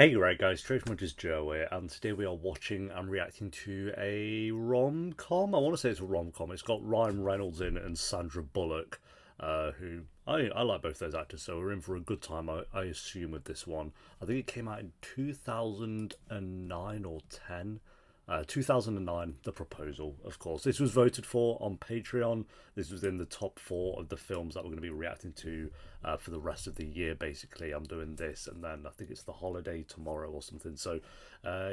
Hey, right guys, TheTrophyMuncher's Joe here, and today we are watching and reacting to a rom-com. I want to say it's a rom-com. It's got Ryan Reynolds in it and Sandra Bullock, who I like both those actors, so we're in for a good time, I assume, with this one. I think it came out in 2009 or 10. 2009, The Proposal, of course. This was voted for on Patreon. This was in the top 4 of the films that we're going to be reacting to for the rest of the year, basically. I'm doing this, and then I think it's the holiday tomorrow or something. So,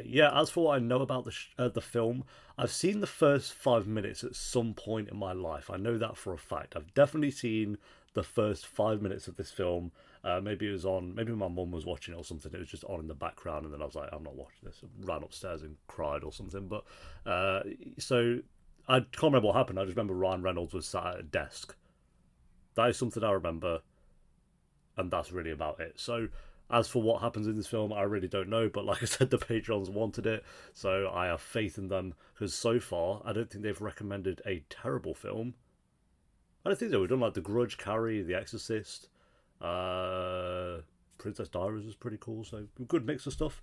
yeah, as for what I know about the film, I've seen the first 5 minutes at some point in my life. I know that for a fact. I've definitely seen the first 5 minutes of this film. Maybe it was on, maybe my mum was watching it or something. It was just on in the background, and then I was like, I'm not watching this. I ran upstairs and cried or something. But so I can't remember what happened. I just remember Ryan Reynolds was sat at a desk. That is something I remember, and that's really about it. So as for what happens in this film, I really don't know. But like I said, the Patrons wanted it, so I have faith in them, because so far I don't think they've recommended a terrible film. I don't think so. We've done like The Grudge, Carrie, The Exorcist. Princess Diaries was pretty cool, so good mix of stuff.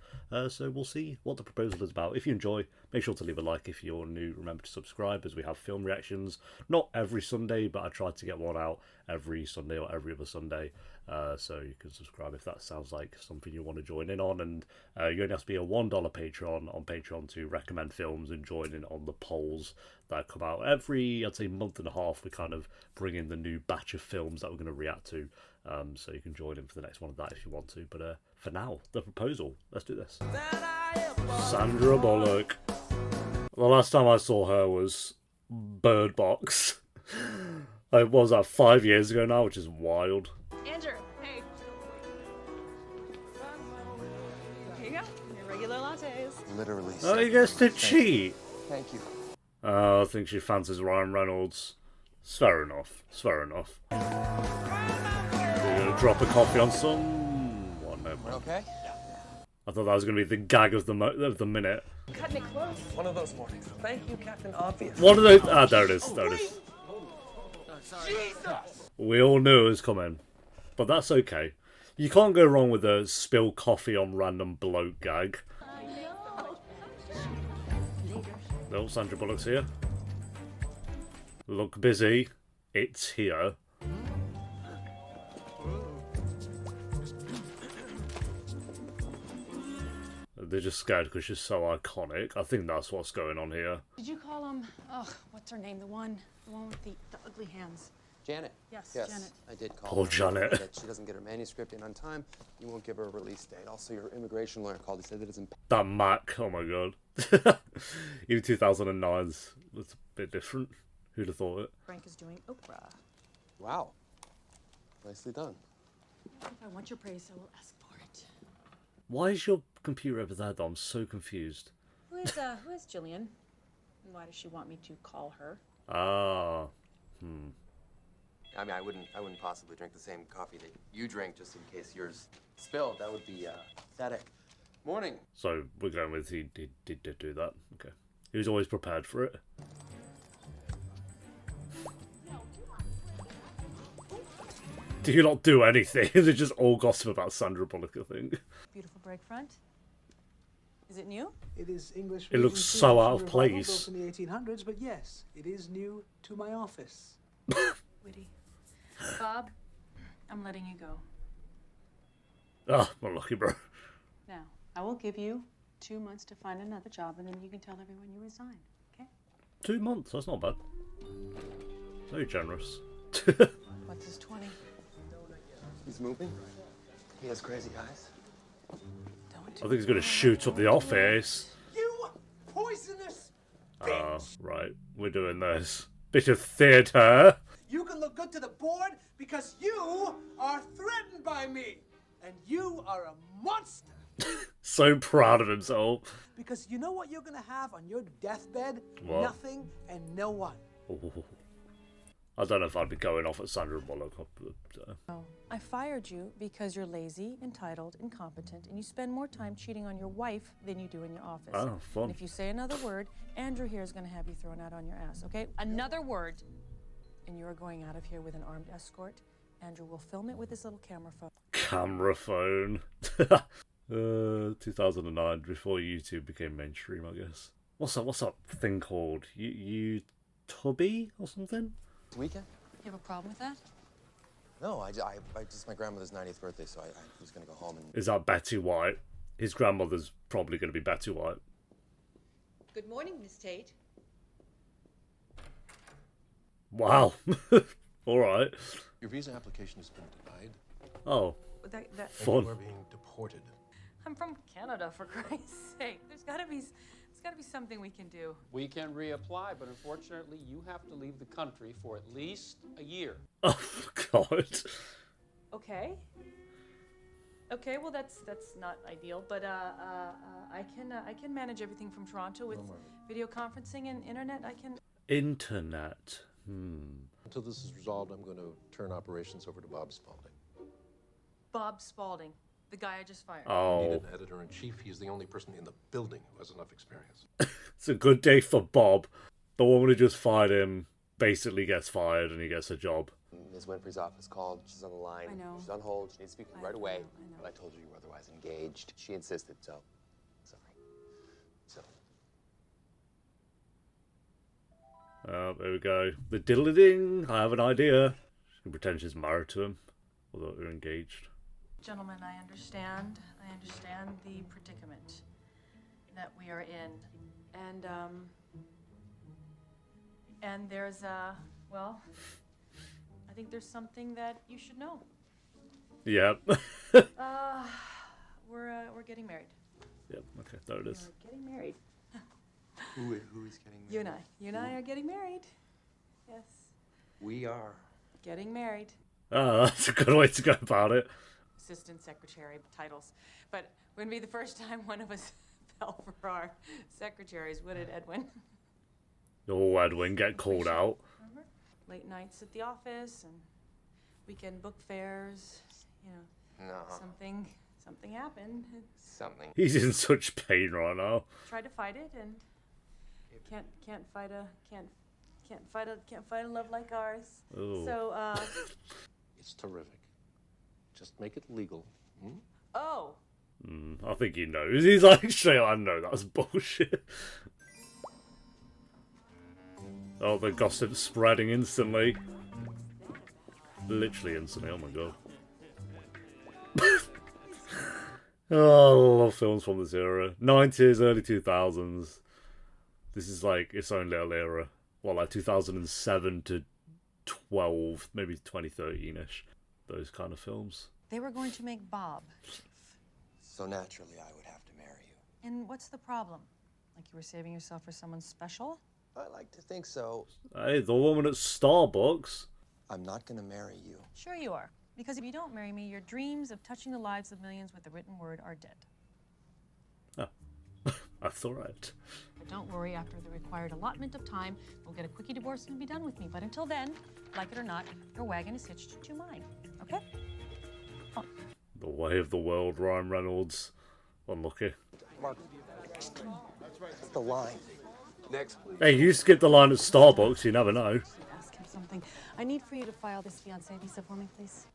So we'll see what The Proposal is about. If you enjoy, make sure to leave a like. If you're new, remember to subscribe, as we have film reactions not every Sunday, but I try to get one out every Sunday or every other Sunday, so you can subscribe if that sounds like something you want to join in on. And you only have to be a $1 patron on Patreon to recommend films and join in on the polls that come out every, I'd say, month and a half. We kind of bring in the new batch of films that we're going to react to. So you can join in for the next one of that if you want to. But for now, The Proposal. Let's do this. Sandra Bullock. The last time I saw her was Bird Box. What was that, 5 years ago now, which is wild. Andrew, hey. Here you go. Your regular lattes. Literally. Oh, he gets to cheat. Thank you. I think she fancies Ryan Reynolds. It's fair enough. It's fair enough. Drop a coffee on someone. No, Okay? I thought that was going to be the gag of the minute. Cutting it close. One of those mornings. Thank you, Captain Obvious. One of those. Ah, there it is. There it is. Jesus! We all knew it was coming, but that's okay. You can't go wrong with a spill coffee on random bloke gag. No, Sandra Bullock's here. Look busy. It's here. They're just scared because she's so iconic. I think that's what's going on here. Did you call him? Oh, what's her name? The one with the ugly hands. Janet. Yes, Yes, Janet. I did call Poor her. Janet. That she doesn't get her manuscript in on time, you won't give her a release date. Also, your immigration lawyer called. He said that it's in. That Mac, oh my god. Even 2009's was a bit different. Who'd have thought it? Frank is doing Oprah. Wow. Nicely done. If I want your praise, I will ask for it. Why is your computer over there though? I'm so confused. Who is Jillian? And why does she want me to call her? Ah. I mean, I wouldn't possibly drink the same coffee that you drink just in case yours spilled. That would be pathetic. Morning. So we're going with he did do that. Okay. He was always prepared for it. Do you not do anything? They just all gossip about Sandra Bullock, I think. Beautiful break front. Is it new? It is English. It looks so out of place. Built in the 1800s, but yes, it is new to my office. Witty. Bob, I'm letting you go. Ah, my lucky bro. Now, I will give you 2 months to find another job, and then you can tell everyone you resign. Okay? 2 months, that's not bad. Very generous. What's his 20? He's moving. He has crazy eyes. Don't. I think he's going to shoot up the office. You poisonous bitch! Right, we're doing this. Bit of theatre. You can look good to the board because you are threatened by me, and you are a monster. So proud of himself. Because you know what you're gonna have on your deathbed? What? Nothing and no one. Ooh. I don't know if I'd be going off at Sandra Bullock. Oh, I fired you because you're lazy, entitled, incompetent, and you spend more time cheating on your wife than you do in your office. Oh, fun. And if you say another word, Andrew here is going to have you thrown out on your ass, okay? Another word, and you are going out of here with an armed escort. Andrew will film it with his little camera phone. Camera phone. 2009, before YouTube became mainstream, I guess. What's that thing called? You Tubby or something? Weekend? You have a problem with that? No, I just my grandmother's 90th birthday, so I was gonna go home and. Is that Betty White? His grandmother's probably going to be Betty White. Good morning, Miss Tate. Wow. All right. Your visa application has been denied. Oh, That fun. You are being deported. I'm from Canada, for Christ's sake. There's gotta be something we can do. We can reapply, but unfortunately, you have to leave the country for at least a year. Oh God. Okay. Okay, well that's not ideal, but I can manage everything from Toronto with video conferencing and internet. I can. Internet. Until this is resolved, I'm going to turn operations over to Bob Spaulding. Bob Spaulding, the guy I just fired. I Oh, need an editor-in-chief. He's the only person in the building who has enough experience. it's a good day for Bob. The woman who just fired him basically gets fired and he gets a job. Ms. Winfrey's office called. She's on the line. I know. She's on hold. She needs to speak I right away. know, I know. But I told her you were otherwise engaged. She insisted, so. Sorry. So. There we go. The diddly-ding. I have an idea. She can pretend she's married to him, although they're engaged. Gentlemen, I understand the predicament that we are in, and there's well, I think there's something that you should know. Yep. We're getting married. Yep. Okay, there it is. We're getting married. Who is getting married? You and I are getting married. Yes, We are. getting married. That's a good way to go about it. Assistant secretary titles, but wouldn't be the first time one of us fell for our secretaries, would it, Edwin? Oh, Edwin, get called out. Remember? Late nights at the office and weekend book fairs. You know, No. something happened. Something. He's in such pain right now. Tried to fight it and can't fight a love like ours. Oh. So It's terrific. Just make it legal. Hmm? oh, I think he knows. He's like, straight up, I know that's bullshit. Oh, the gossip's spreading instantly. Literally instantly, oh my god. Oh, I love films from this era. 90s, early 2000s. This is like its own little era. Well, like 2007 to 12, maybe 2013-ish. Those kind of films. they were going to make Bob chief. So naturally, I would have to marry you. And what's the problem? Like you were saving yourself for someone special? I like to think so. Hey, the woman at Starbucks. I'm not gonna marry you. Sure you are. Because if you don't marry me, your dreams of touching the lives of millions with the written word are dead. Oh, that's alright. But don't worry, after the required allotment of time, we'll get a quickie divorce and be done with me. But until then, like it or not, your wagon is hitched to mine. Okay? The way of the world, Ryan Reynolds. Unlucky. Mark. That's the line. Next, please. Hey, you skip the line at Starbucks, you never know. Ask him something. I need for you to file this fiancé visa for me, please.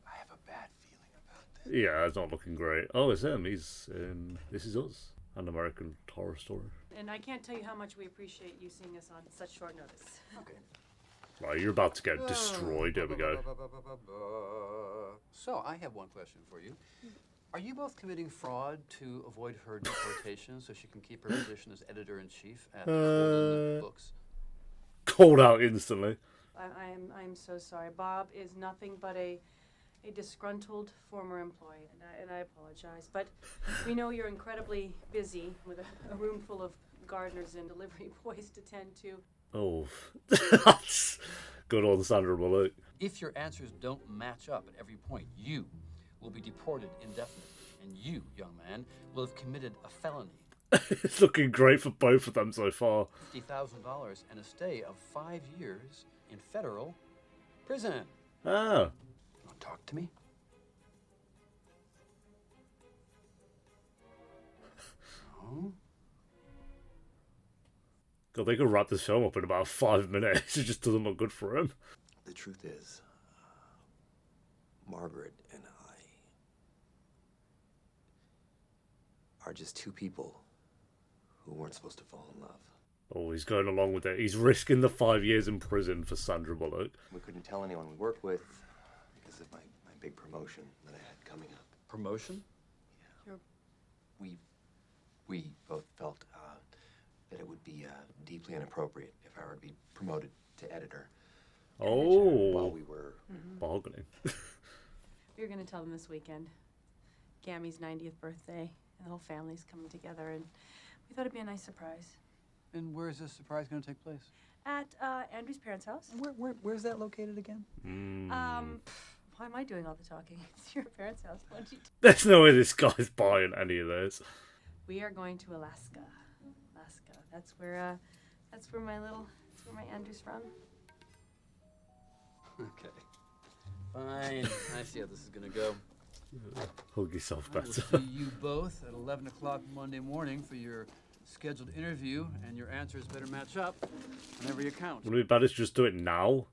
I have a bad feeling about this. Yeah, it's not looking great. Oh, it's him. He's in This Is Us, an American Horror Story. And I can't tell you how much we appreciate you seeing us on such short notice. Okay. Right, you're about to get destroyed. There we go. So, I have one question for you. Are you both committing fraud to avoid her deportation so she can keep her position as editor-in-chief at Holden Books? Called out instantly. I'm so sorry. Bob is nothing but a disgruntled former employee, and I apologize. But we know you're incredibly busy with a room full of gardeners and delivery boys to tend to. Oh, that's good old Sandra Bullock. If your answers don't match up at every point, you will be deported indefinitely. And you, young man, will have committed a felony. It's looking great for both of them so far. $50,000 and a stay of 5 years in federal prison. Ah, Want to talk to me? Oh? God, they could wrap this film up in about 5 minutes. It just doesn't look good for him. The truth is, Margaret and are just two people who weren't supposed to fall in love. Oh, he's going along with it. He's risking the 5 years in prison for Sandra Bullock. We couldn't tell anyone we worked with because of my big promotion that I had coming up. Promotion? We both felt that it would be deeply inappropriate if I were to be promoted to editor while Oh, we were... bargaining. We were going to tell them this weekend. Gammy's 90th birthday, and the whole family's coming together, and we thought it'd be a nice surprise. And where is this surprise going to take place? At Andrew's parents' house. Where's that located again? Why am I doing all the talking? It's your parents' house. Why don't you There's no way this guy's buying any of this. We are going to Alaska. That's where my Andrew's from. Okay. Fine. I see how this is going to go. Hug yourself I will better. see you both at 11 o'clock Monday morning for your scheduled interview, and your answers better match up on every account. Would it be better to just do it now?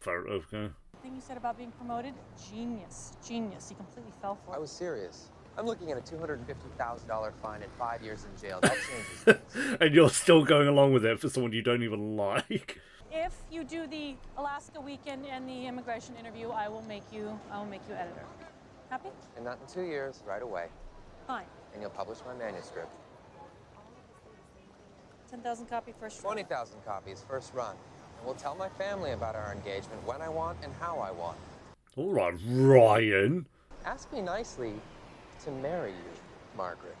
Fair enough, okay. The thing you said about being promoted, genius. You completely fell for I it. was serious. I'm looking at a $250,000 fine and 5 years in jail. That changes things. And you're still going along with it for someone you don't even like. If you do the Alaska weekend and the immigration interview, I will make you editor. Happy? And not in 2 years, right away. Fine. And you'll publish my manuscript. 10,000 copy first run. 20,000 copies, first run. And we'll tell my family about our engagement when I want and how I want. All right, Ryan. Ask me nicely to marry you, Margaret.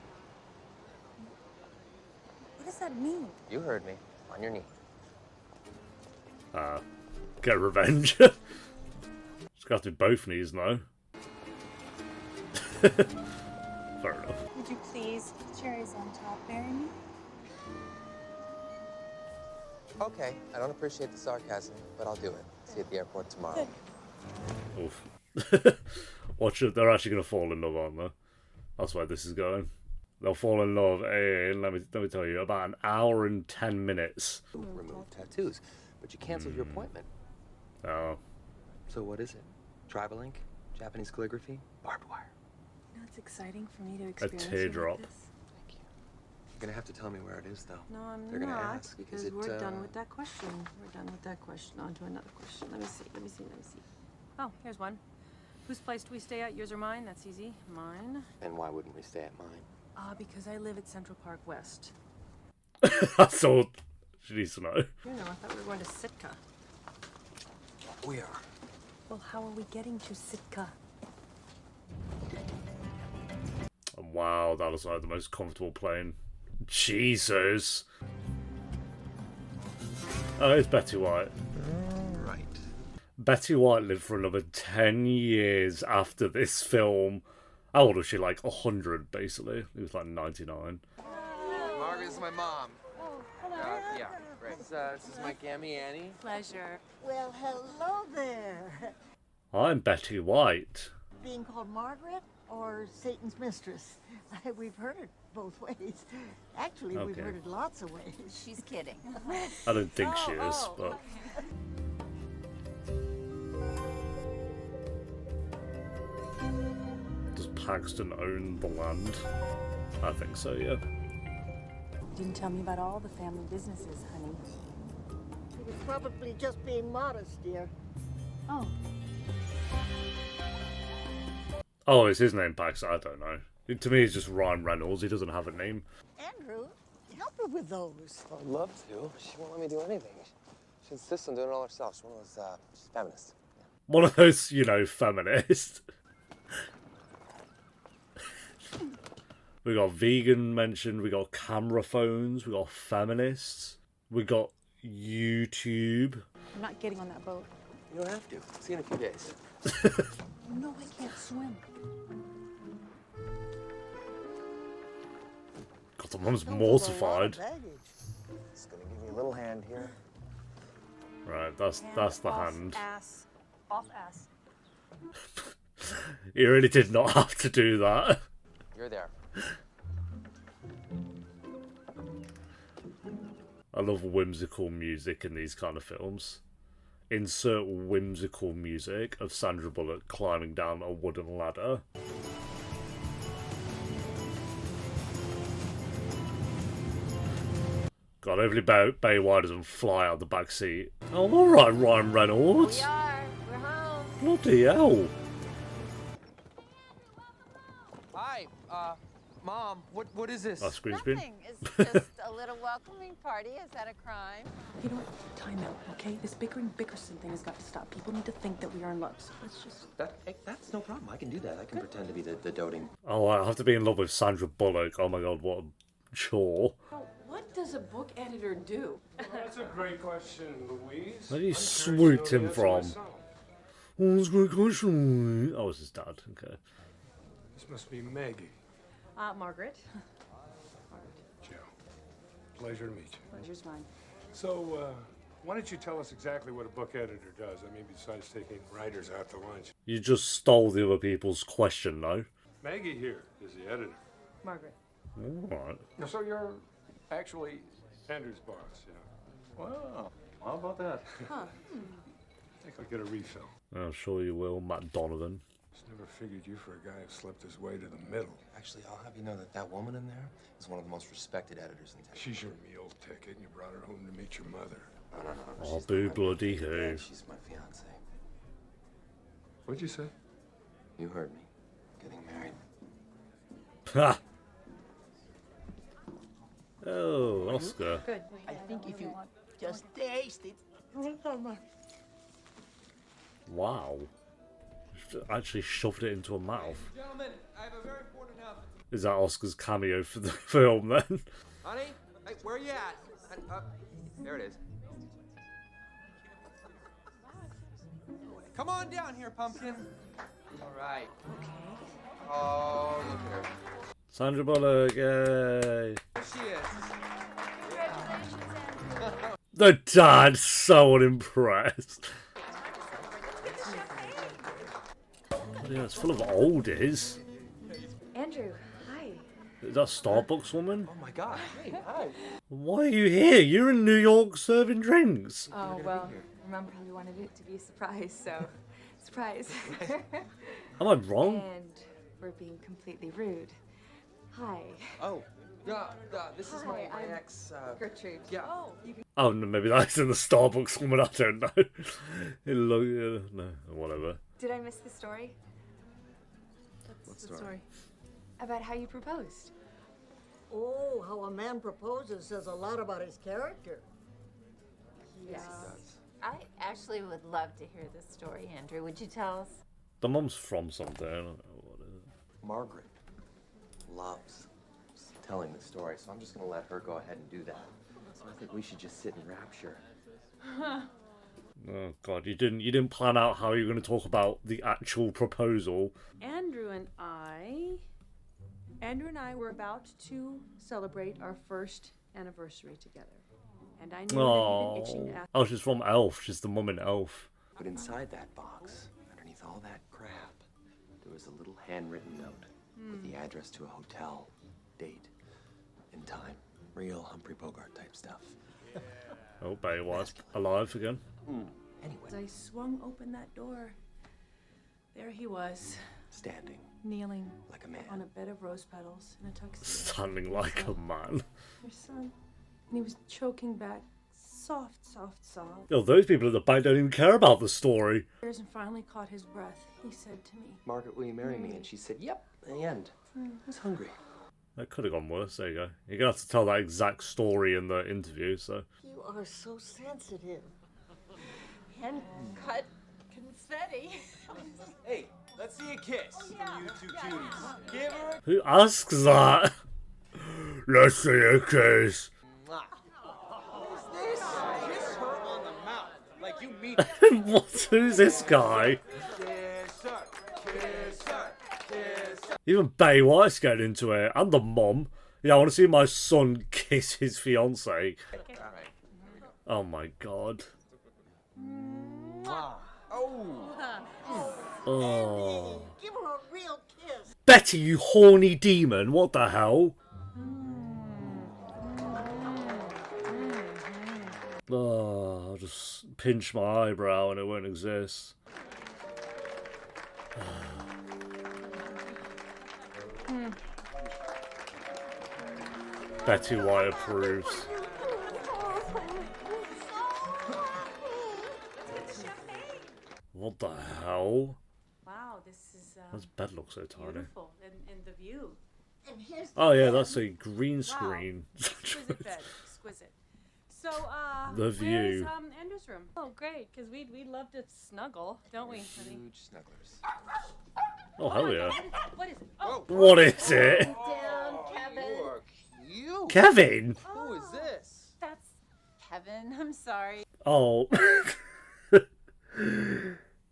What does that mean? You heard me. On your knee. Get revenge. Just got to do both knees now. Fair enough. Would you please, cherries on top, marry me? Okay, I don't appreciate the sarcasm, but I'll do it. See you at the airport tomorrow. Good. Oof. Watch it. They're actually going to fall in love, aren't they? That's where this is going. They'll fall in love in, let me tell you, about an hour and 10 minutes. Remove tattoos, but you canceled your appointment. Oh. So what is it? Tribal ink? Japanese calligraphy? Barbed wire? You know, it's exciting for me to experience teardrop. Like this. Thank you. You're gonna have to tell me where it is, though. No, I'm They're gonna not, ask. because Is it, we're done with that question. We're done with that question. On to another question. Let me see. Oh, here's one. Whose place do we stay at? Yours or mine? That's easy. Mine. And why wouldn't we stay at mine? Because I live at Central Park West. That's all she needs to know. You know, I thought we were going to Sitka. We are. Well, how are we getting to Sitka? And wow, that was like the most comfortable plane. Jesus. Oh, it's Betty White. Right. Betty White lived for another 10 years after this film. How old was she? Like 100, basically. It was like 99. Margaret, this is my mom. Oh, hello. Yeah, great. This is my Gammy Annie. Pleasure. Well, hello there. I'm Betty White. Being called Margaret or Satan's mistress? We've heard it both ways. Actually, we've Okay. heard it lots of ways. She's kidding. I don't think she is, but... Does Paxton own the land? I think so, yeah. Didn't tell me about all the family businesses, honey. He was probably just being modest, dear. Oh, Oh, is his name Paxton? I don't know. To me, it's just Ryan Reynolds. He doesn't have a name. Andrew, help her with those. I'd love to. She won't let me do anything. She insists on doing it all herself. She's one of those, she's feminist. One of those, feminists. We got vegan mentioned, we got camera phones, we got feminists, we got YouTube. I'm not getting on that boat. You don't have to. See you in a few days. No, I can't swim. God, the mum's Comes with a lot of mortified. baggage. Just gonna give you a little hand here. Right, that's the hand. Ass. Off ass. He really did not have to do that. You're there. I love whimsical music in these kind of films. Insert whimsical music of Sandra Bullock climbing down a wooden ladder. God, hopefully Bay White doesn't fly out the back seat. Oh, alright, Ryan Reynolds. We are. We're home. Bloody hell. Hi, Mom, what is this? Ice cream spoon. Nothing. It's just a little welcoming party. Is that a crime? You know what? Time out, okay? This bickering Bickerson thing has got to stop. People need to think that we are in love, so let's just... That's no problem. I can do that. I can pretend to be the doting. Oh, I have to be in love with Sandra Bullock. Oh my god, what a chore. Oh, what does a book editor do? That's a great question, Louise. Where did you I'm curious to swooped know him the answer from? myself. Oh, that's a great question. Oh, it's his dad. Okay. This must be Maggie. Margaret. Joe. Pleasure to meet you. Pleasure's mine. So, why don't you tell us exactly what a book editor does? I mean, besides taking writers out to lunch. You just stole the other people's question, though. Maggie here is the editor. Margaret. Alright. So you're actually Andrew's boss, yeah. Wow. How about that? Huh. I think I'll get a refill. I'm sure you will, Matt Donovan. Just never figured you for a guy who slept his way to the middle. Actually, I'll have you know that woman in there is one of the most respected editors in town. She's your meal ticket, and you brought her home to meet your mother. No. Oh, She's boo not- bloody who. She's my fiance. What'd you say? You heard me. Getting married. Ha! Oh, Oscar. Good. I think if you just taste it. Wow. Actually shoved it into her mouth. Gentlemen, I have a very important announcement. Is that Oscar's cameo for the film then? Honey, hey, where you at? There it is. Come on down here, pumpkin. All right. Okay. Oh, look at her. Sandra Bullock, yay! There she is. The dad's so unimpressed. Yeah, it's full of oldies. Andrew, hi. Is that Starbucks woman? Oh my God. Hey, hi. Why are you here? You're in New York serving drinks. Oh, well, Mom probably wanted it to be a surprise, so surprise. Am I wrong? And we're being completely rude. Hi. Oh, yeah. This is my Hi, I'm ex. Gertrude. Yeah. Oh, you can... Oh, no, maybe that's in the Starbucks woman. I don't know. No, whatever. Did I miss the story? What Sorry. story? About how you proposed? Oh, how a man proposes says a lot about his character. Yes. I actually would love to hear this story, Andrew. Would you tell us? The mum's from something. I don't know what it is. Margaret loves telling the story, so I'm just gonna let her go ahead and do that. So I think we should just sit in rapture. Oh God, you didn't plan out how you're going to talk about the actual proposal. Andrew and I were about to celebrate our first anniversary together. And I knew that you'd been itching to ask. Oh, she's from Elf. She's the mum in Elf. But inside that box, underneath all that crap, there was a little handwritten note with the address to a hotel, date, and time. Real Humphrey Bogart type stuff. Oh, Baywatch alive again. Anyway, As I swung open that door, there he was, standing kneeling like a man. on a bed of rose petals in a tuxedo. Standing like a man. Your son. And he was choking back soft sobs. Yo, those people at the back don't even care about the story. And finally caught his breath. He said to me, Margaret, will you marry me? And she said, yep, the end. I was hungry. That could have gone worse. There you go. You're going to have to tell that exact story in the interview, so. You are so sensitive. And cut confetti. Hey, let's see a kiss from you two cuties. Give her Who asks that? Let's see a kiss. this. Kiss her on the mouth, like you mean What? Who's this guy? Kiss her, kiss her, kiss her. Even Baywatch's getting into it, and the mom. Yeah, I want to see my son kiss his fiance. All right, here we go. Oh my god. Oh. Give her a real kiss. Betty, you horny demon. What the hell? Oh, I'll just pinch my eyebrow and it won't exist. Betty White approves. What the hell? Wow, this is This bed looks so tiny. beautiful, and the view. And here's the Oh yeah, bed. that's a green screen. Exquisite bed, exquisite. So, The view. where's Andrew's room? Oh, great, because we'd love to snuggle, don't we, honey? Huge snugglers. Oh hell yeah! What is it? Oh, What is it? Down, Kevin. You are cute. Kevin? Who is this? That's Kevin. I'm sorry. Oh.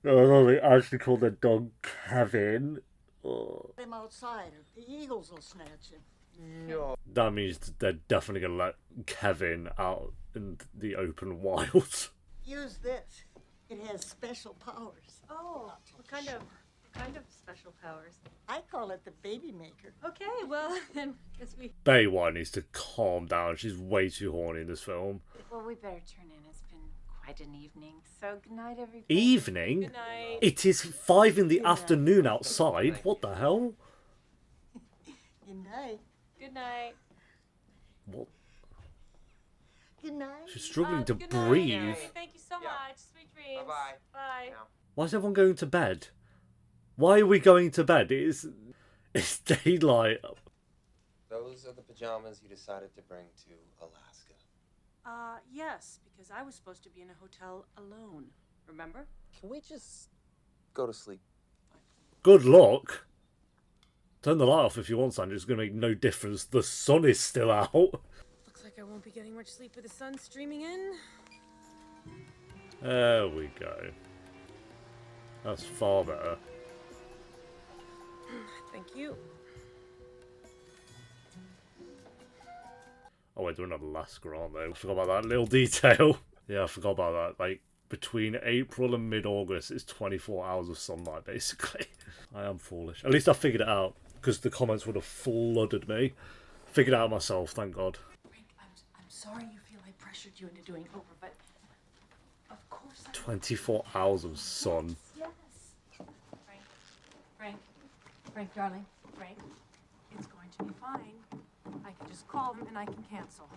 No, they actually called their dog Kevin. Oh. Let him outside, or the eagles will snatch him. No. That means they're definitely gonna let Kevin out in the open wild. Use this. It has special powers. oh, what kind of special powers? I call it the baby maker. Okay, well, then, guess we... Bay White needs to calm down. She's way too horny in this film. Well, we better turn in. It's been quite an evening. So good night, everybody. Evening? Good night. It is 5 in the afternoon outside. What the hell? Good night. Good night. What? Good night. She's struggling to Good night, breathe. Gary. Thank you so Yeah. much. Sweet dreams. Bye-bye. Bye. Now. Why is everyone going to bed? Why are we going to bed? It's daylight. Those are the pajamas you decided to bring to Alaska. Yes, because I was supposed to be in a hotel alone. Remember? Can we just go to sleep? Good luck. Turn the light off if you want, Sandra. It's going to make no difference. The sun is still out. Looks like I won't be getting much sleep with the sun streaming in. There we go. That's far better. Thank you. Oh wait, they're in Alaska, aren't they? I forgot about that little detail. Yeah, I forgot about that. Like, between April and mid-August, it's 24 hours of sunlight, basically. I am foolish. At least I figured it out, because the comments would have flooded me. Figured it out myself, thank God. Frank, I'm sorry you feel I pressured you into doing Over, but of course I... 24 hours of sun. Yes. Frank, darling. Frank, it's going to be fine. I can just call them and I can cancel.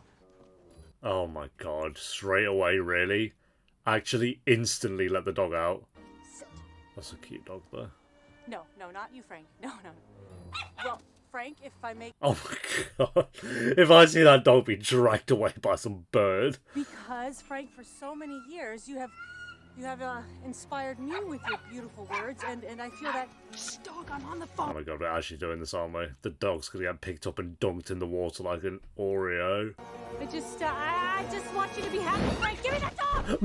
Oh my God, straight away, really? Actually, instantly let the dog out. Sit. That's a cute dog, though. No, not you, Frank. No. Well, Frank, if I make... Oh my God. If I see that dog be dragged away by some bird. Because, Frank, for so many years, you have inspired me with your beautiful words, and I feel that... Shh, dog, I'm on the Oh phone. my God, we're actually doing this, aren't we? The dog's gonna get picked up and dunked in the water like an Oreo. I just want you to be happy, Frank. Give me that dog!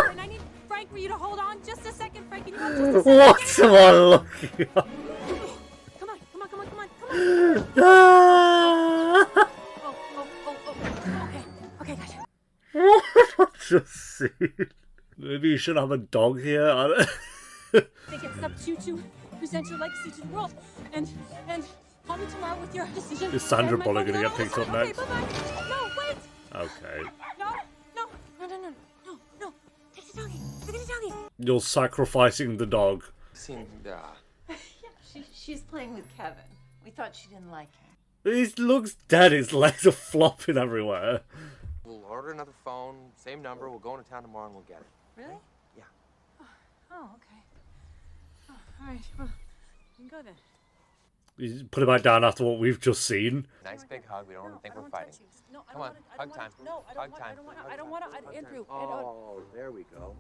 And I need, Frank, for you to hold on just a second, Frank. Can you hold just a second? What am I looking at? Come on. Ah! Okay, gotcha. What have I just seen? Maybe you should have a dog here. I don't... I think it's up to you to present your legacy to the world, and call me tomorrow with your decision. Is Sandra And my Bullock phone- gonna no, get picked sorry, up okay, next? bye-bye. No, wait. Okay. No. Take the doggy. You're sacrificing the dog. Seemed, Yeah, she's playing with Kevin. We thought she didn't like him. He looks dead. His legs are flopping everywhere. We'll order another phone, same number. We'll go into town tomorrow and we'll get it. Really? Yeah. Oh, okay. Oh, all right. Well, you can go then. You put it back down after what we've just seen. Nice big hug. We don't even think we're fighting. No, I Come on, hug time. No, I Hug don't time. want. I don't want to. Andrew. Oh, there we go.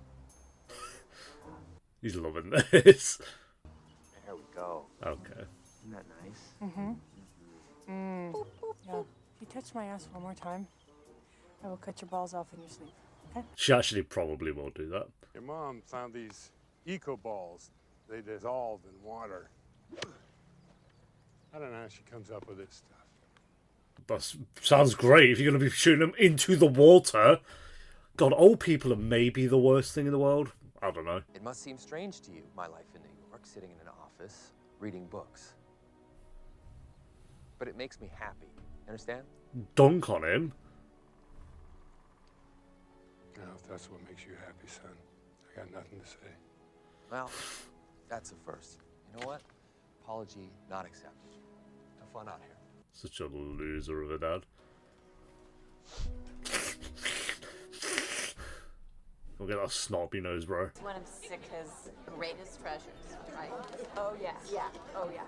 He's loving this. There we go. Okay. Isn't that nice? Yeah. If you touch my ass one more time, I will cut your balls off in your sleep. Okay? She actually probably will do that. Your mom found these eco balls. They dissolve in water. I don't know how she comes up with this stuff. That sounds great if you're going to be shooting them into the water. God, old people are maybe the worst thing in the world. I don't know. It must seem strange to you, my life in New York, sitting in an office, reading books. But it makes me happy. Understand? Dunk on him. Now, if that's what makes you happy, son, I got nothing to say. Well, that's a first. You know what? Apology not accepted. Have fun out here. Such a loser of a dad. We'll get that snobby nose, bro. It's one of Sika's greatest treasures, right? Oh, yeah. Yeah. Oh, yeah.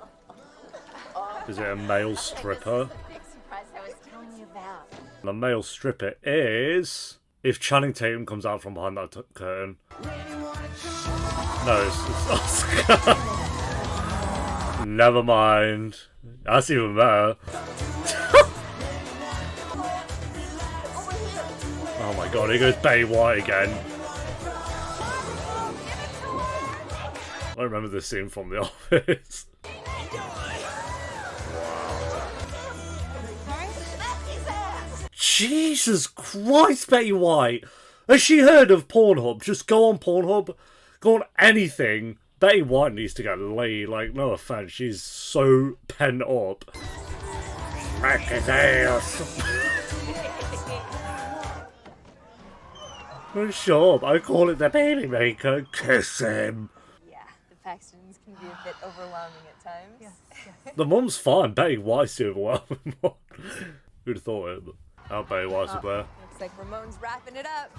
Is it a male stripper? The big surprise I was telling you about. The male stripper is... If Channing Tatum comes out from behind that curtain... No, it's Oscar. Never mind. That's even better. Oh my god, here goes Betty White again. I remember this scene from The Office. Jesus Christ, Betty White! Has she heard of Pornhub? Just go on Pornhub. Go on anything. Betty White needs to get laid. Like, no offense, she's so pent up. Smack his ass. Shut up, I call it the baby maker. Kiss him. Yeah, the Paxtons can be a bit overwhelming at times. Yeah. The mum's fine. Betty White's the overwhelming one. Who'd have thought it? How Betty White's up there. Looks like Ramon's wrapping it up.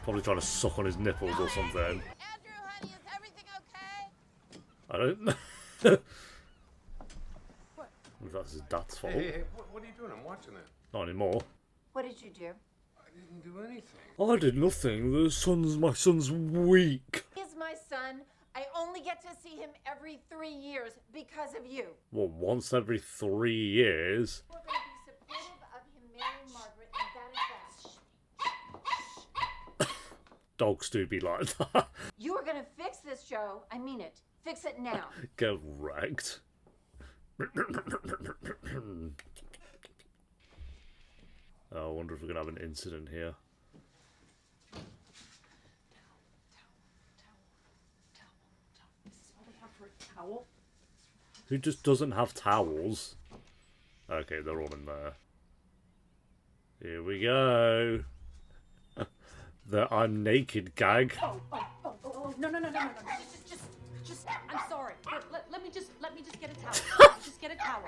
Probably trying to suck on his nipples or something. Andrew, honey, is everything okay? I don't know. What? That's his dad's fault. Hey, what are you doing? I'm watching that. Not anymore. What did you do? I didn't do anything. I did nothing. My son's weak. He's my son. I only get to see him every 3 years because of you. Well, once every 3 years. We're going to be supportive of him marrying Margaret, and that is that. Dogs do be like that. You are going to fix this, Joe. I mean it. Fix it now. Get wrecked. Oh, I wonder if we're going to have an incident here. Towel? Who just doesn't have towels? Okay, they're all in there. Here we go. The I'm naked gag. Oh, no, just, I'm sorry. Let me just get a towel. Just get a towel.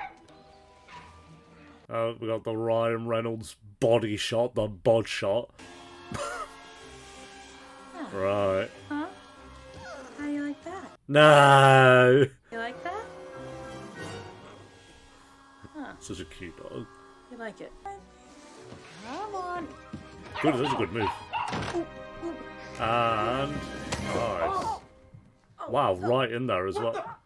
We got the Ryan Reynolds body shot, the bod shot. Right. Huh? How do you like that? No! You like that? Huh. Such a cute dog. You like it? Come on. Good, that's a good move. And... Nice. Wow, right in there as well.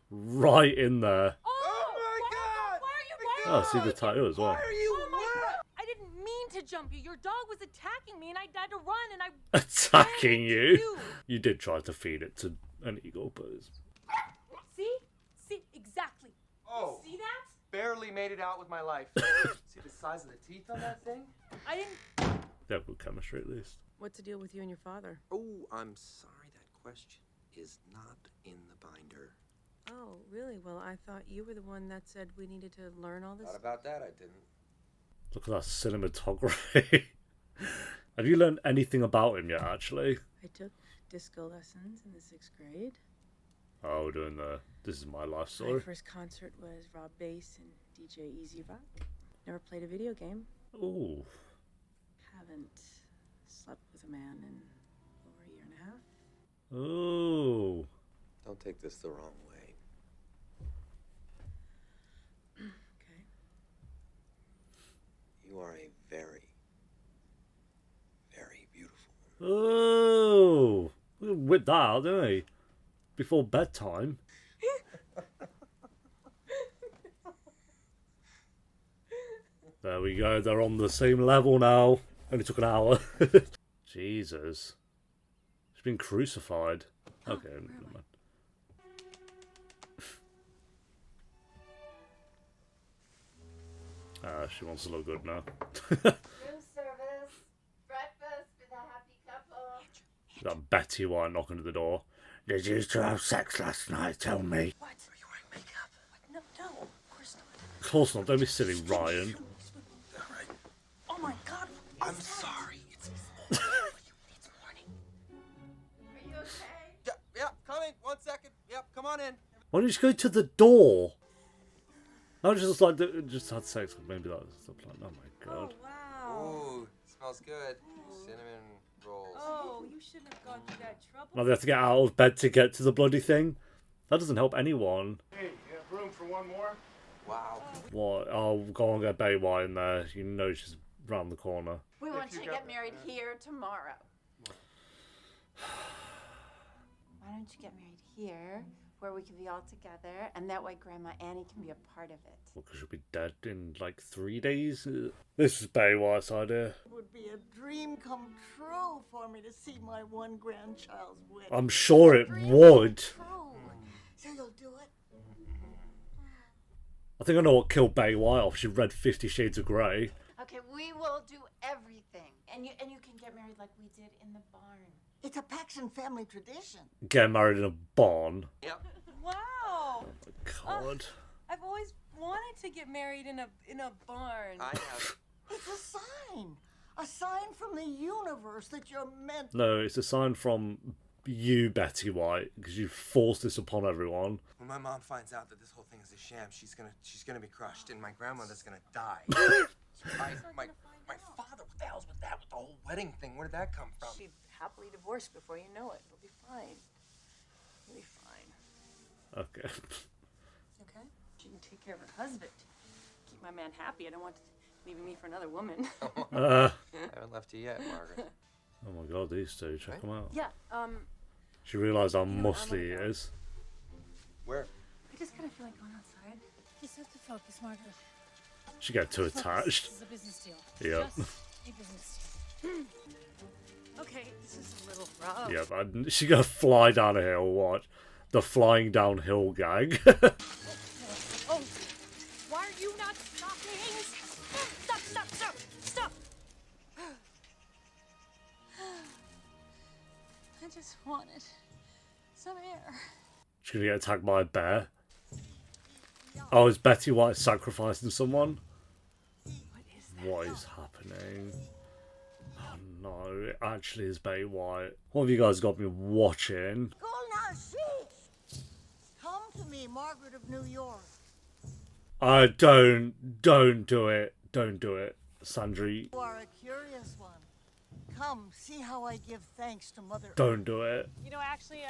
Right in there. Oh my God! Why are you Oh, see the tattoo as well. Why are you wet? I didn't mean to jump you. Your dog was attacking me and I had to run and I... Attacking you? You did try to feed it to an eagle, but it's... See? See? Exactly. Oh. See that? Barely made it out with my life. See the size of the teeth on that thing? I didn't... They have good chemistry at least. What's the deal with you and your father? Oh, I'm sorry. That question is not in the binder. Oh, really? Well, I thought you were the one that said we needed to learn all this. Not about that, I didn't. Look at that cinematography. Have you learned anything about him yet, actually? I took disco lessons in the 6th grade. Oh, we're doing the This Is My Life My story. first concert was Rob Bass and DJ Easy Rock. Never played a video game. Ooh. Haven't slept with a man in over a year and a half. Ooh. Don't take this the wrong way. Okay. You are a very, very beautiful woman. Oh. Whip that out, didn't he? Before bedtime. There we go. They're on the same level now. Only took an hour. Jesus. She's been crucified. Okay, never mind. She wants to look good now. Room service, breakfast for the happy couple. That Betty White knocking at the door. Did you two have sex last night? Tell me. What? Are you wearing makeup? What? No, of course not. Of course not. Don't be silly, Ryan. Oh my God. I'm sorry. It's Are you okay? yeah, coming. 1 second. Yep, come on in. Why don't you just go to the door? I just like just had sex with maybe that was the plan. Oh my God. Wow. Ooh, smells good. Cinnamon rolls. Oh, you shouldn't have gone through that trouble. Now they have to get out of bed to get to the bloody thing. That doesn't help anyone. Hey, you have room for one more? Wow. What? Oh, go on, get Bay White in there. You know she's round the corner. We want you to get married here tomorrow. Why don't you get married here, where we can be all together, and that way Grandma Annie can be a part of it. Well, because she'll be dead in like 3 days. This is Bay White's idea. It would be a dream come true for me to see my one grandchild's wedding. I'm sure it would. True. So you'll do it? I think I know what killed Bay White off. She read 50 Shades of Grey. Okay, we will do everything. And you can get married like we did in the barn. It's a Paxton family tradition. Get married in a barn. Yep. Wow. God. I've always wanted to get married in a barn. I have. It's a sign. A sign from the universe that you're meant. No, it's a sign from you, Betty White, because you forced this upon everyone. When my mom finds out that this whole thing is a sham, she's gonna be crushed, and my grandmother's gonna die. my father, what the hell's with that? With the whole wedding thing, where did that come from? She'd happily divorce before you know it. It'll be fine. It'll be fine. Okay. Okay? She can take care of her husband. Keep my man happy. I don't want leaving me for another woman. I haven't left you yet, Margaret. Oh my God, these two, check them out. Yeah, She realised how You know, muscly he is. Where? I just kind of feel like going outside. Just have to focus, Margaret. She get too attached. This is a business deal. Yep. Just a business deal. Okay, this is a little rough. Yep, and she gonna fly down a hill, watch. The flying downhill gag. Oh, why are you not stopping? Stop, stop, stop, stop! I just wanted some air. She's gonna get attacked by a bear. Oh, is Betty White sacrificing someone? What is that? What is happening? Oh no, it actually is Betty White. What have you guys got me watching? Go now, see. Come to me, Margaret of New York. Don't do it. Don't do it. Sandra, You are a curious one. Come, see how I give thanks to Mother. don't do it. You know, actually,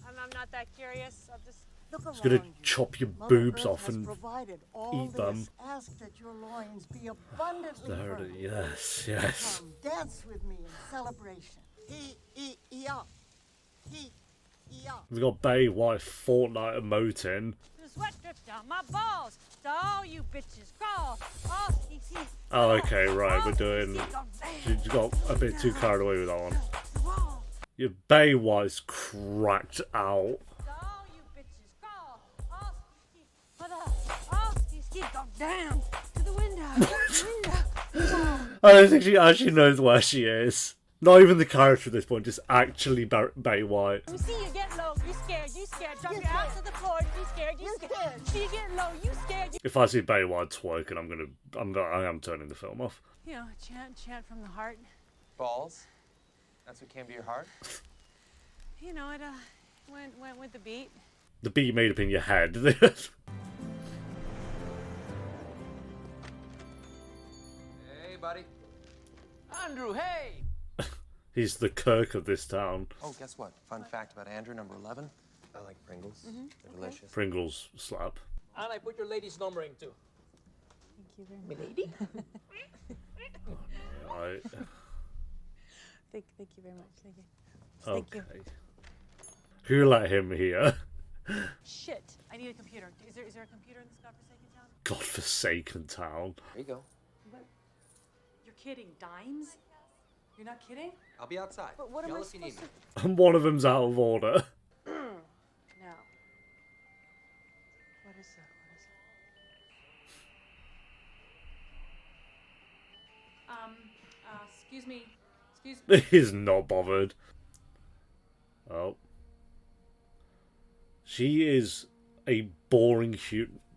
I'm not that curious. I'll just... Look It's gonna around you. chop your Mother boobs Earth off has and provided all eat them. this. Ask that your loins be abundantly There it fertile. is. Yes. Come, dance with me in celebration. He-ya. He-ya. We've got Bay White Fortnite emoting. The sweat drips down my balls. To all you bitches, crawl. Oh, see. Oh, okay, right, we're doing... She got a bit too carried away with that one. Your Bay White's cracked out. All you bitches, crawl. Oh, go down to the window. I don't think she actually knows where she is. Not even the character at this point, just actually Bay White. We see you get low, you scared. Drop your ass to the floor, you scared. See you get low, you scared. If I see Bay White twerking, I am turning the film off. You know, chant from the heart. Balls? That's what came to your heart? You know, it went with the beat. The beat made up in your head. Hey, buddy. Andrew, hey! He's the Kirk of this town. Oh, guess what? Fun fact about Andrew, number 11. I like Pringles. They're delicious. Pringles slap. And I put your lady's number in too. Thank you very much. Milady? Right. Thank you very much. Thank you. Thank Okay. you. Who let him here? Shit. I need a computer. Is there a computer in this Godforsaken godforsaken town? town. There you go. You're kidding. Dimes? You're not kidding? I'll be outside. But what am Yell I if you need supposed me. And one of them's out of order. No. What is that? Excuse me. He's not bothered. Oh. She is a boring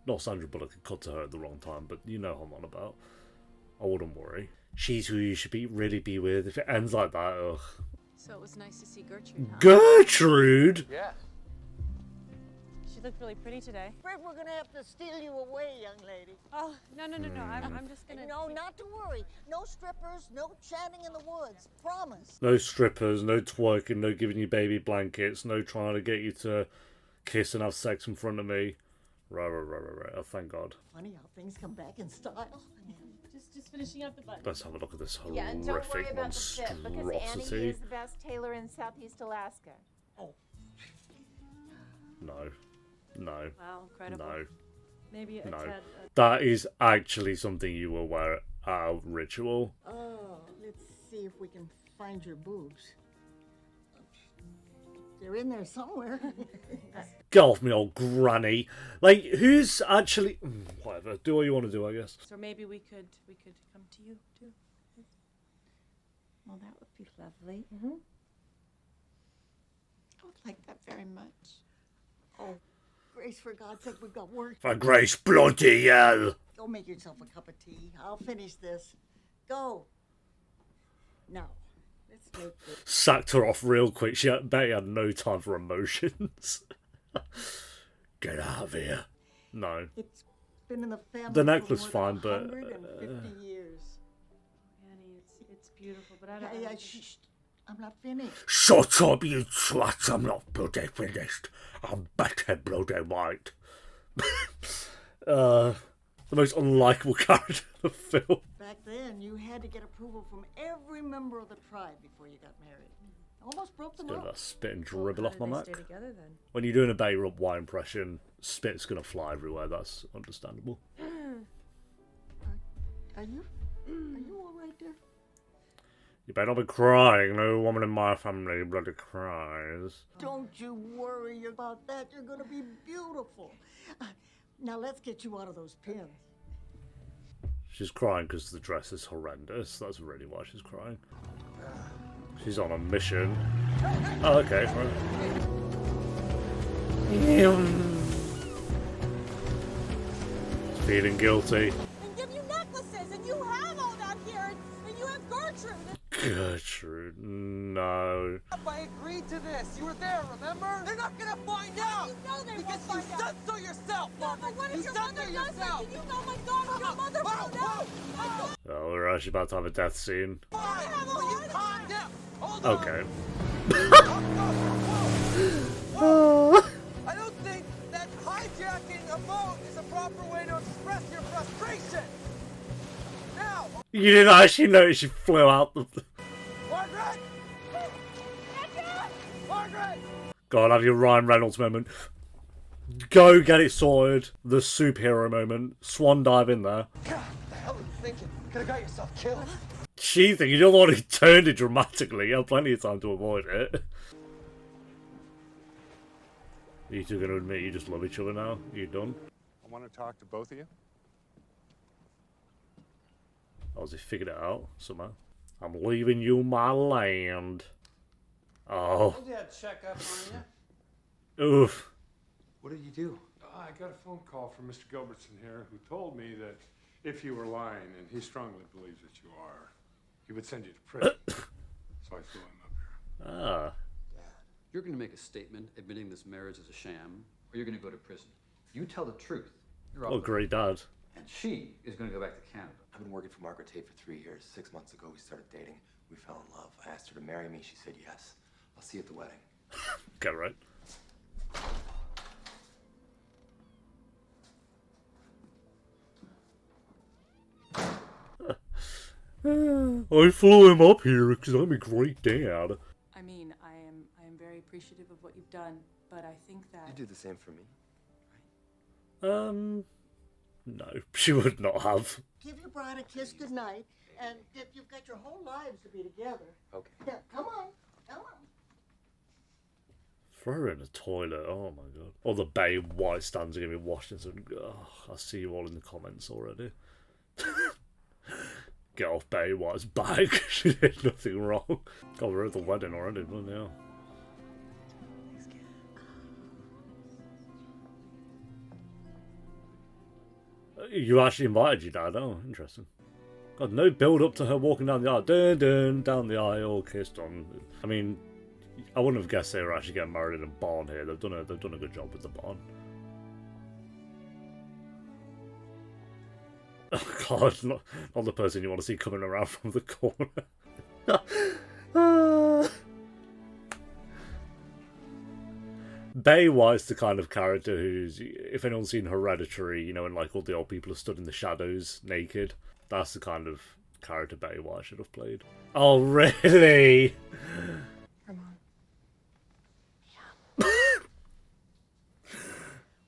not Sandra Bullock, I cut to her at the wrong time, but you know who I'm on about. I wouldn't worry. She's who you should really be with. If it ends like that, ugh. So it was nice to see Gertrude, huh? Gertrude? Yeah. She looked really pretty today. Fred, we're gonna have to steal you away, young lady. Oh, no. I'm just gonna... No, not to worry. No strippers, no chatting in the woods. Promise. No strippers, no twerking, no giving you baby blankets, no trying to get you to kiss and have sex in front of me. Right. Oh, thank God. Funny how things come back in style. Just finishing up the button. Let's have a look at this Yeah, and don't worry horrific about the fit, because Annie monstrosity. is the best tailor in Southeast Alaska. No. Wow, incredible. No. Maybe a No. tad... That is actually something you will wear at a ritual. Oh, let's see if we can find your boobs. They're in there somewhere. Get off me, old granny. Like, who's actually... Whatever. Do what you want to do, I guess. So maybe we could come to you, too. Well, that would be lovely. Mm-hmm. I would like that very much. Oh, Grace, for God's sake, we've got work. For Grace, bloody hell. Go make yourself a cup of tea. I'll finish this. Go. Now, let's make this. Sacked her off real quick. She had no time for emotions. Get out of here. No. It's been in the family The necklace for more fine, than but... 150 years. Annie, it's beautiful, but I don't... Yeah, shh. I'm not finished. Shut up, you twat. I'm not bloody finished. I'm better bloody white. The most unlikable character in the film. Back then, you had to get approval from every member of the tribe before you got married. Almost broke them Get up. that spit and dribble off my neck. Stay together, then? When you're doing a Betty White impression, spit's gonna fly everywhere. That's understandable. Are you all right there? You better not be crying. No woman in my family bloody cries. Don't you worry about that. You're going to be beautiful. Now let's get you out of those pins. She's crying because the dress is horrendous. That's really why she's crying. She's on a mission. Oh, okay. Right. Feeling guilty. And give you necklaces, and you have all that here, and you have Gertrude. Gertrude, no. I agreed to this. You were there, remember? They're not gonna find out. You know they because won't you find said so yourself, Yeah, Margaret. but what if You your said mother so does yourself. it? And you know, my God, if your mother found out. Oh, we're actually about to have a death scene. Fine. Will you calm down? Hold on. Okay. I don't think that hijacking a boat is a proper way to express your frustration. Now, You didn't actually notice she flew out the... Margaret! Margaret! Go on, have your Ryan Reynolds moment. Go get it sorted. The superhero moment. Swan dive in there. God, what the hell are you thinking? Could have got yourself killed. She thinking you're the one who turned it dramatically. You have plenty of time to avoid it. You two gonna admit you just love each other now? You done? I want to talk to both of you. Oh, has he figured it out somehow? I'm leaving you my land. Oh. Yeah, check up on you. Oof. What did you do? I got a phone call from Mr. Gilbertson here who told me that if you were lying, and he strongly believes that you are, he would send you to prison. So I flew him up here. Ah. You're going to make a statement admitting this marriage is a sham, or you're going to go to prison. You tell the truth. You're Oh, great dad. And she is going to go back to Canada. I've been working for Margaret Tate for 3 years. 6 months ago, we started dating. We fell in love. I asked her to marry me. She said yes. I'll see you at the wedding. Get right. I flew him up here because I'm a great dad. I mean, I am very appreciative of what you've done, but I think that... You do the same for me. No, she would not have. Give your bride a kiss goodnight, and if you've got your whole lives to be together. Okay. Yeah, come on. Come on. Throw her in the toilet, oh my god. Or the Bay White stands are going to be washing some... Oh, I see you all in the comments already. Get off Bay White's back. She did nothing wrong. God, we're at the wedding already, bloody hell. You actually invited your dad? Oh, interesting. God, no build up to her walking down the aisle. Dun dun, down the aisle, kissed on. I mean, I wouldn't have guessed they were actually getting married in a barn here. They've done a good job with the barn. Oh god, not the person you want to see coming around from the corner. Betty White's the kind of character who's, if anyone's seen Hereditary, you know, and like all the old people are stood in the shadows naked, that's the kind of character Betty White should have played. Oh, really? Come on.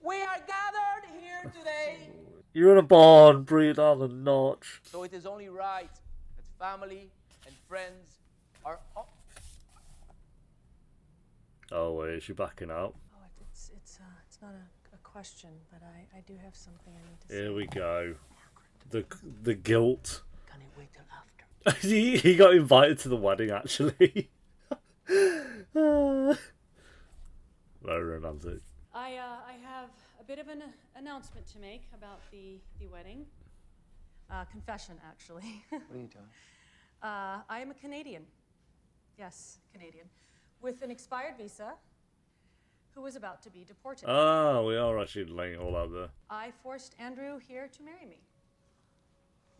We are gathered here today, You're in a barn, breathe down a notch. so it is only right that family and friends are. Oh, wait, is she backing out? Oh, it's not a question, but I do have something I need to say. Here we go. The guilt. Can you wait till after? he got invited to the wedding, actually. Very romantic. I have a bit of an announcement to make about the wedding. Confession, actually. What are you doing? I am a Canadian. Yes, Canadian. With an expired visa, who was about to be deported. Ah, we are actually laying it all out there. I forced Andrew here to marry me.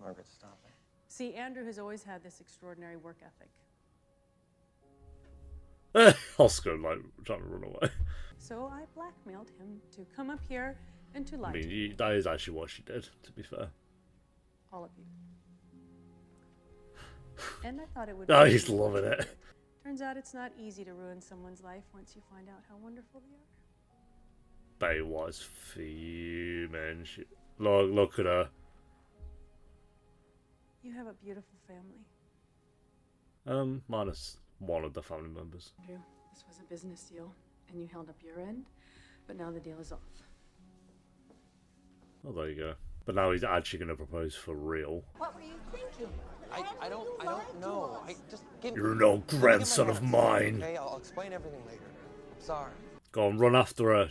Margaret, stop it. See, Andrew has always had this extraordinary work ethic. Oscar, like, trying to run away. So I blackmailed him to come up here and to lie I to me. mean, that is actually what she did, to be fair. All of you. And I thought it would Oh, be he's loving it. Turns out it's not easy to ruin someone's life once you find out how wonderful they are. Betty White's fuming. Look at her. You have a beautiful family. Minus one of the family members. Andrew, this was a business deal, and you held up your end, but now the deal is off. Oh, there you go. But now he's actually going to propose for real. What were you thinking? I don't know. You're no grandson of mine. Okay, I'll explain everything later. I'm sorry. Go on, run after her.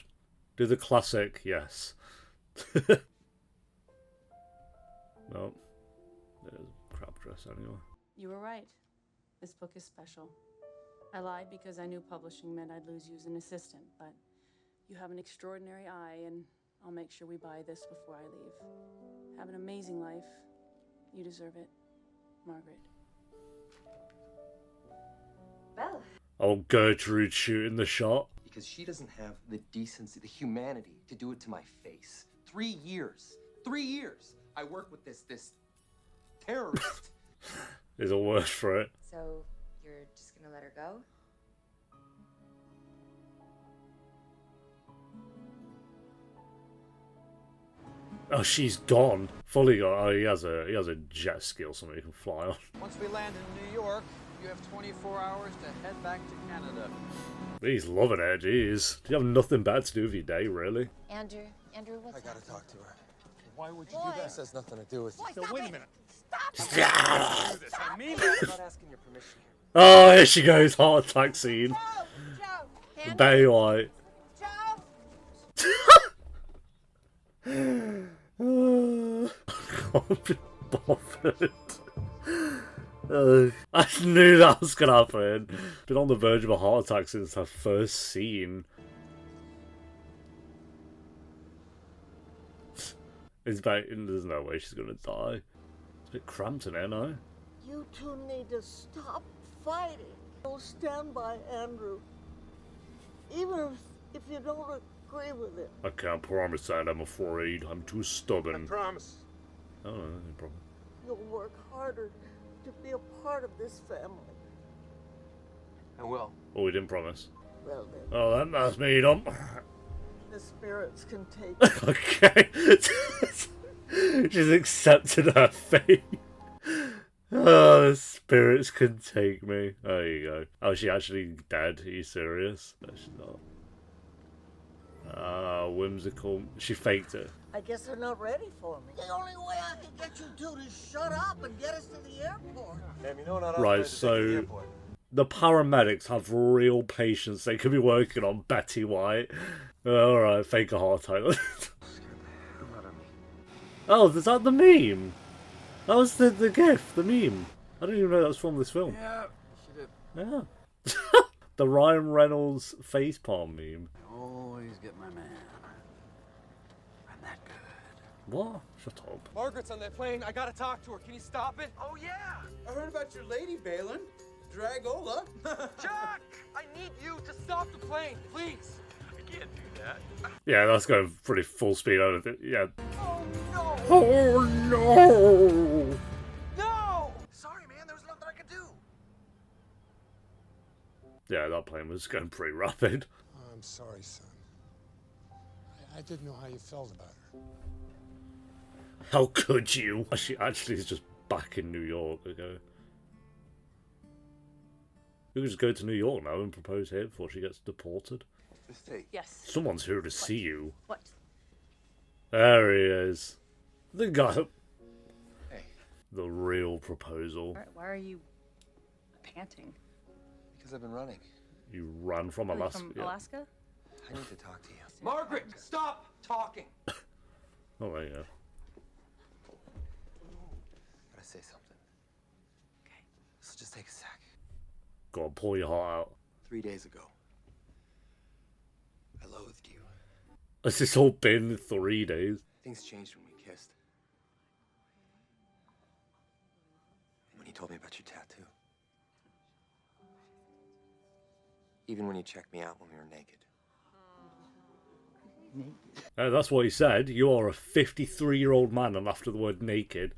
Do the classic, yes. No. There's a crap dress anyway. You were right. This book is special. I lied because I knew publishing meant I'd lose you as an assistant, but you have an extraordinary eye, and I'll make sure we buy this before I leave. Have an amazing life. You deserve it. Margaret. Well, Oh, Gertrude shooting the shot. Because she doesn't have the decency, the humanity to do it to my face. 3 years. 3 years. I work with this terrorist. There's a word for it. So you're just gonna let her go? Oh, she's gone. Fully gone. Oh, he has a jet ski or something he can fly on. Once we land in New York, you have 24 hours to head back to Canada. He's loving it, jeez. Do you have nothing better to do with your day, really? Andrew, what's I gotta talk to her. Why would you Boy. do that? This has nothing to do with Boy, you. stop wait a it. minute. Stop it. I mean that. I'm not asking your permission here. Oh, here she goes. Heart attack scene. Joe, Betty White. Joe. Can't be bothered. I knew that was gonna happen. Been on the verge of a heart attack since her first scene. There's no way she's gonna die. It's a bit cramped in here now. You two need to stop fighting. Don't stand by Andrew. Even if you don't agree with it. I can't promise that, I'm afraid. I'm too stubborn. Promise. Oh, no problem. You'll work harder to be a part of this family. I will. Oh, we didn't promise. Well then, Oh, that's me, dump. the spirits can take Okay. She's accepted her fate. Oh, the spirits can take me. There you go. Oh, is she actually dead? Are you serious? No, she's not. Ah, whimsical. She faked it. I guess they're not ready for me. The only way I can get you two to shut up and get us to the airport. Damn, you know not Right, authorized to take you to the so airport. the paramedics have real patience. They could be working on Betty White. Alright, fake a heart attack. Oh, is that the meme? That was the GIF, the meme. I didn't even know that was from this film. Yeah, she did. Yeah. The Ryan Reynolds facepalm meme. Always get my man. I'm that good. What? Shut up. Margaret's on that plane. I gotta talk to her. Can you stop it? Oh, yeah. I heard about your lady, Balin. Dragola. Jack! I need you to stop the plane, please. I can't do that. Yeah, that's going pretty full speed out of it. Yeah. Oh, no! Oh no! No! Sorry, man. There was nothing I could do. Yeah, that plane was going pretty rapid. I'm sorry, son. I didn't know how you felt about her. How could you? She actually is just back in New York. Okay. You could just go to New York now and propose here before she gets deported. Yes. Someone's here to see you. What? There he is. The guy. Hey. The real proposal. Why are you panting? Because I've been running. You ran from Really, Alaska. from Yeah. Alaska? I need to talk to you. Margaret, stop talking. Oh, there you go. Gotta say something. Okay. This will just take a sec. Go on, pull your heart out. 3 days ago, I loathed you. Has this all been 3 days? Things changed when we kissed. And when you told me about your tattoo. Even when you checked me out when we were naked. That's what he said. You are a 53-year-old man, and after the word naked,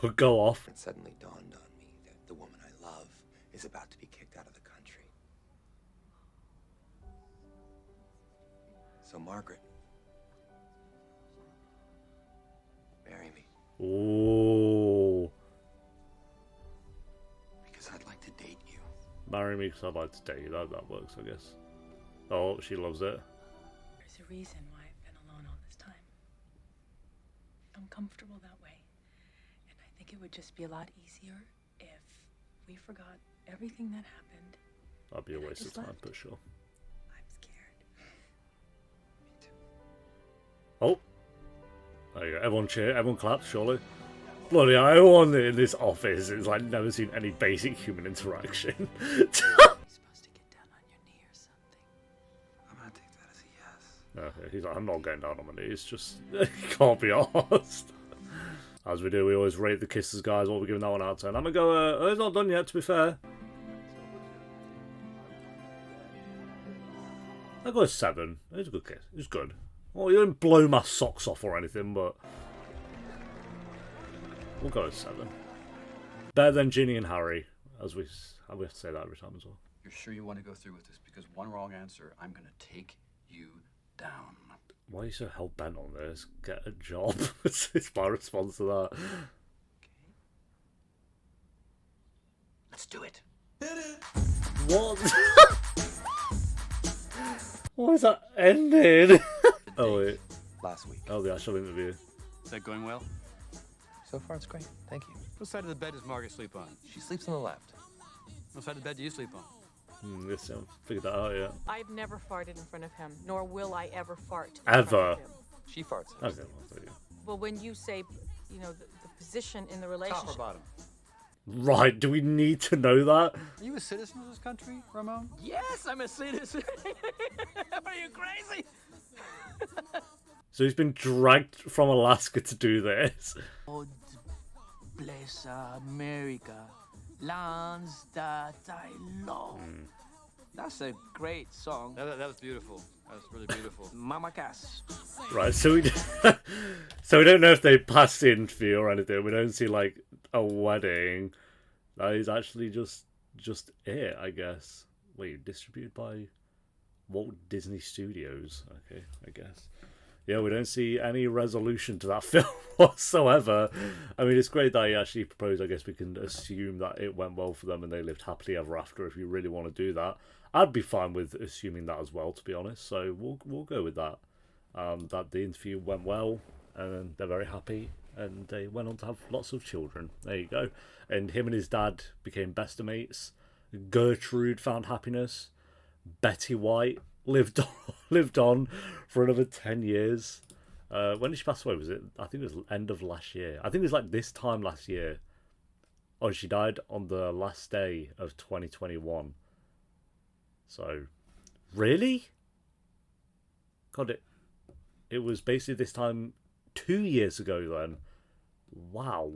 but go off. It suddenly dawned on me that the woman I love is about to be kicked out of the country. So, Margaret, marry me. Ooh. Because I'd like to date you. Marry me because I'd like to date you. That works, I guess. Oh, she loves it. There's a reason why I've been alone all this time. I'm comfortable that way. And I think it would just be a lot easier if we forgot everything that happened. That'd be a waste of just time, left. for sure. I'm scared. Oh. There you go. Everyone cheer. Everyone claps, surely. Bloody hell, everyone in this office has like never seen any basic human interaction. You're supposed to get down on your knee or something. I'm gonna take that as a yes. Okay, he's like, I'm not getting down on my knees, just can't be arsed. As we do, we always rate the kisses, guys. What we're giving that one out of 10. I'm gonna go, it's not done yet, to be fair. I'll go a 7. It's a good kiss. It's good. Well, you didn't blow my socks off or anything, but we'll go a 7. Better than Ginny and Harry, as we have to say that every time as well. You're sure you want to go through with this? Because one wrong answer, I'm going to take you down. Why are you so hell-bent on this? Get a job. It's my response to that. Let's do it. What? Why is that ended? Oh, wait. Last week. Oh, the actual interview. Is that going well? So far, it's great. Thank you. What side of the bed does Margaret sleep on? She sleeps on the left. What side of the bed do you sleep on? Yes, I figured that out, yeah. I've never farted in front of him, nor will I ever fart. in Ever. front of him. She farts. Okay, well, there you go. Well, when you say, you know, the position in the Top or relationship. bottom? Right, do we need to know that? Are you a citizen of this country, Ramon? Yes, I'm a citizen. Are you crazy? So he's been dragged from Alaska to do this. God bless America, lands that I love. That's a great song. That was beautiful. That was really beautiful. Mama Cass. Right, so we so we don't know if they passed the interview or anything. We don't see like a wedding. That is actually just it, I guess. Wait, distributed by Walt Disney Studios. Okay, I guess. Yeah, we don't see any resolution to that film whatsoever. I mean, it's great that he actually proposed. I guess we can assume that it went well for them and they lived happily ever after. If you really want to do that, I'd be fine with assuming that as well, to be honest. So we'll go with that. That the interview went well and they're very happy and they went on to have lots of children. There you go. And him and his dad became best of mates. Gertrude found happiness. Betty White lived on for another 10 years. When did she pass away? Was it? I think it was end of last year. I think it was like this time last year. Oh, she died on the last day of 2021. So, really? God, it was basically this time 2 years ago then. Wow.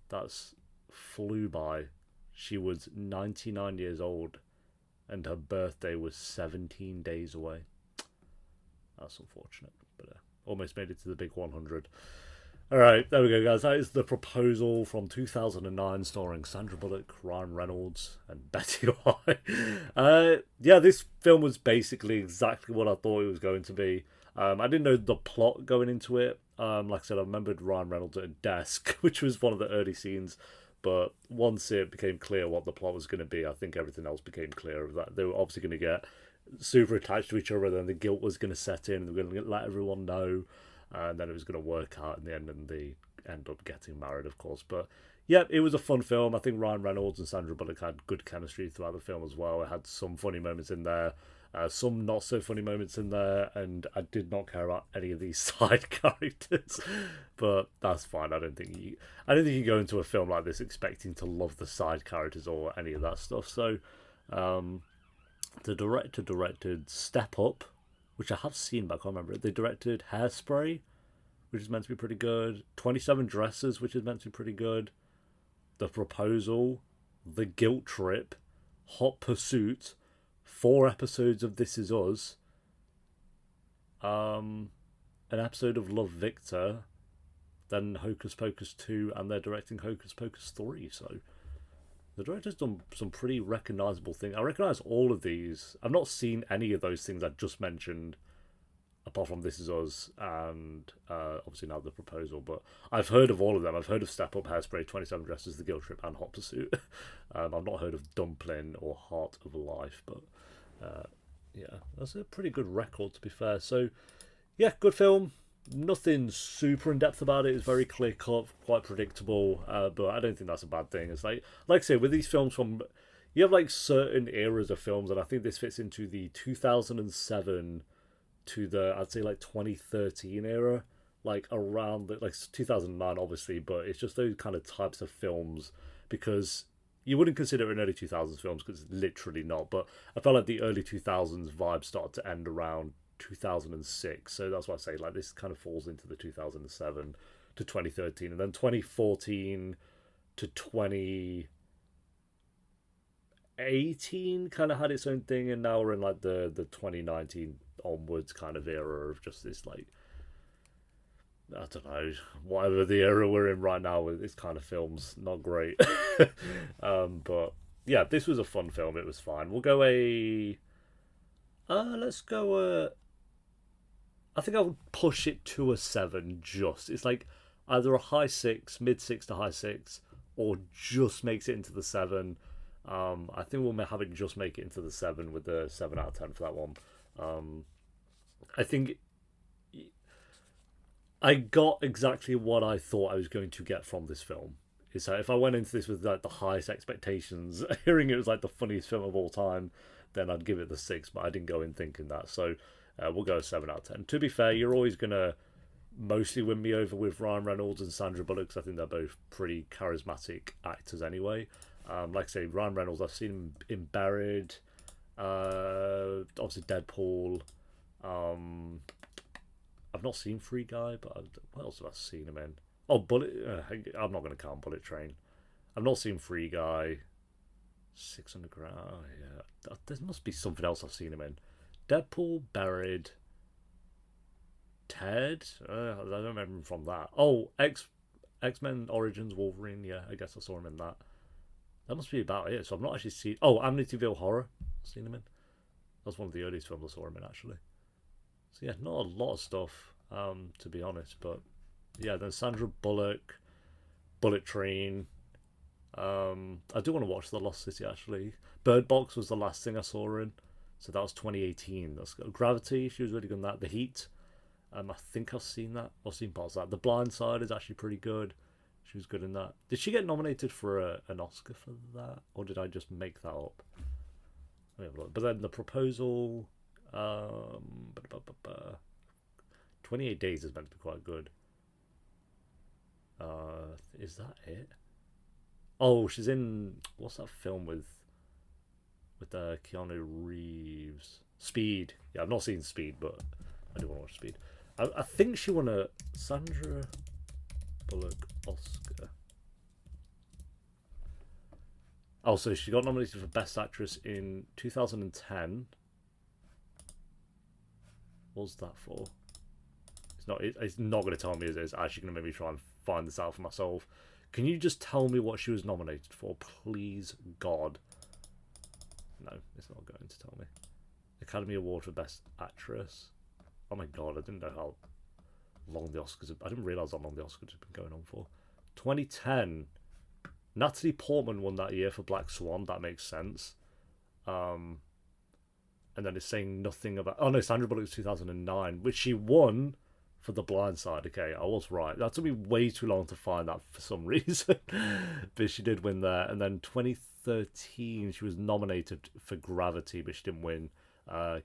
That's flew by. She was 99 years old, and her birthday was 17 days away. That's unfortunate, but almost made it to the big 100. Alright, there we go, guys. That is The Proposal from 2009, starring Sandra Bullock, Ryan Reynolds, and Betty White. Yeah, this film was basically exactly what I thought it was going to be. I didn't know the plot going into it. Like I said, I remembered Ryan Reynolds at a desk, which was one of the early scenes. But once it became clear what the plot was going to be, I think everything else became clear. That they were obviously going to get super attached to each other, and then the guilt was going to set in. They were going to let everyone know, and then it was going to work out in the end, and they end up getting married, of course. But yeah, it was a fun film. I think Ryan Reynolds and Sandra Bullock had good chemistry throughout the film as well. It had some funny moments in there. Some not so funny moments in there, and I did not care about any of these side characters, but that's fine. I don't think you can go into a film like this expecting to love the side characters or any of that stuff. So, the director directed Step Up, which I have seen, but I can't remember it. They directed Hairspray, which is meant to be pretty good. 27 Dresses, which is meant to be pretty good. The Proposal, The Guilt Trip, Hot Pursuit, 4 episodes of This Is Us, an episode of Love, Victor, then Hocus Pocus 2, and they're directing Hocus Pocus 3. So the director's done some pretty recognisable things. I recognise all of these. I've not seen any of those things I just mentioned, apart from This Is Us and obviously now The Proposal. But I've heard of all of them. I've heard of Step Up, Hairspray, 27 Dresses, The Guilt Trip, and Hot Pursuit. I've not heard of Dumpling or Heart of Life, but yeah, that's a pretty good record, to be fair. So yeah, good film. Nothing super in depth about it. It's very clear cut, quite predictable, but I don't think that's a bad thing. It's like I say, with these films from, you have like certain eras of films, and I think this fits into the 2007 to the, I'd say, like 2013 era, like around the, like 2009 obviously, but it's just those kind of types of films, because you wouldn't consider it an early 2000s films because it's literally not, but I felt like the early 2000s vibe started to end around 2006, so that's why I say like this kind of falls into the 2007 to 2013, and then 2014 to 2018 kind of had its own thing, and now we're in like the 2019 onwards kind of era of just this, like, I don't know, whatever the era we're in right now with this kind of films, not great. But yeah, this was a fun film. It was fine. We'll go let's go I think I would push it to a 7 just. It's like either a high 6, mid 6 to high 6, or just makes it into the 7. I think we'll have it just make it into the 7 with the 7 out of 10 for that one. I think I got exactly what I thought I was going to get from this film. Is that if I went into this with like the highest expectations, hearing it was like the funniest film of all time, then I'd give it the 6, but I didn't go in thinking that. So we'll go 7 out of 10. To be fair, you're always going to mostly win me over with Ryan Reynolds and Sandra Bullock, because I think they're both pretty charismatic actors anyway. Like I say, Ryan Reynolds, I've seen him in Buried, obviously Deadpool. I've not seen Free Guy, but what else have I seen him in? Oh, Bullet. I'm not going to count Bullet Train. I've not seen Free Guy. 600 Grand. Oh, yeah. There must be something else I've seen him in. Deadpool, Buried, Ted. I don't remember him from that. Oh, X-Men Origins Wolverine. Yeah, I guess I saw him in that. That must be about it. So I've not actually seen. Oh, Amityville Horror. I've seen him in. That's one of the earliest films I saw him in, actually. So yeah, not a lot of stuff, to be honest. But yeah, then Sandra Bullock, Bullet Train. I do want to watch The Lost City, actually. Bird Box was the last thing I saw her in, so that was 2018. That's Gravity. She was really good in that. The Heat. I think I've seen that. I've seen parts of that. The Blind Side is actually pretty good. She was good in that. Did she get nominated for an Oscar for that, or did I just make that up? Let me have a look. But then The Proposal. 28 Days is meant to be quite good. Is that it? Oh, she's in, what's that film with Keanu Reeves? Speed. Yeah, I've not seen Speed, but I do want to watch Speed. I think she won a Sandra Bullock Oscar. Oh, so she got nominated for Best Actress in 2010. What's that for? It's not going to tell me. It's actually going to make me try and find this out for myself. Can you just tell me what she was nominated for, please, God? No, it's not going to tell me. Academy Award for Best Actress. Oh my God, I didn't know how long the Oscars. I didn't realise how long the Oscars have been going on for. 2010. Natalie Portman won that year for Black Swan. That makes sense. And then it's saying nothing about. Oh no, Sandra Bullock was 2009, which she won for The Blind Side. Okay, I was right. That took me way too long to find that for some reason, but she did win there. And then 2013, she was nominated for Gravity, but she didn't win.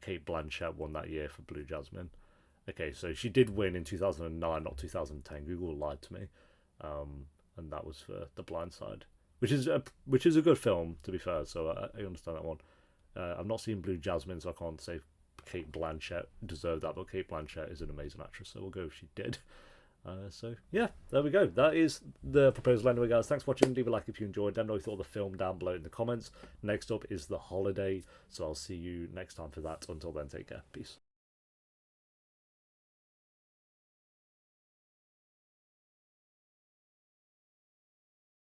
Kate Blanchett won that year for Blue Jasmine. Okay, so she did win in 2009, not 2010. Google lied to me. And that was for The Blind Side, which is a good film, to be fair. So I understand that one. I've not seen Blue Jasmine, so I can't say Kate Blanchett deserved that, but Kate Blanchett is an amazing actress, so we'll go if she did. So yeah, there we go. That is the proposal anyway, guys. Thanks for watching. Leave a like if you enjoyed. Let me know what you thought of the film down below in the comments. Next up is The Holiday, so I'll see you next time for that. Until then, take care. Peace.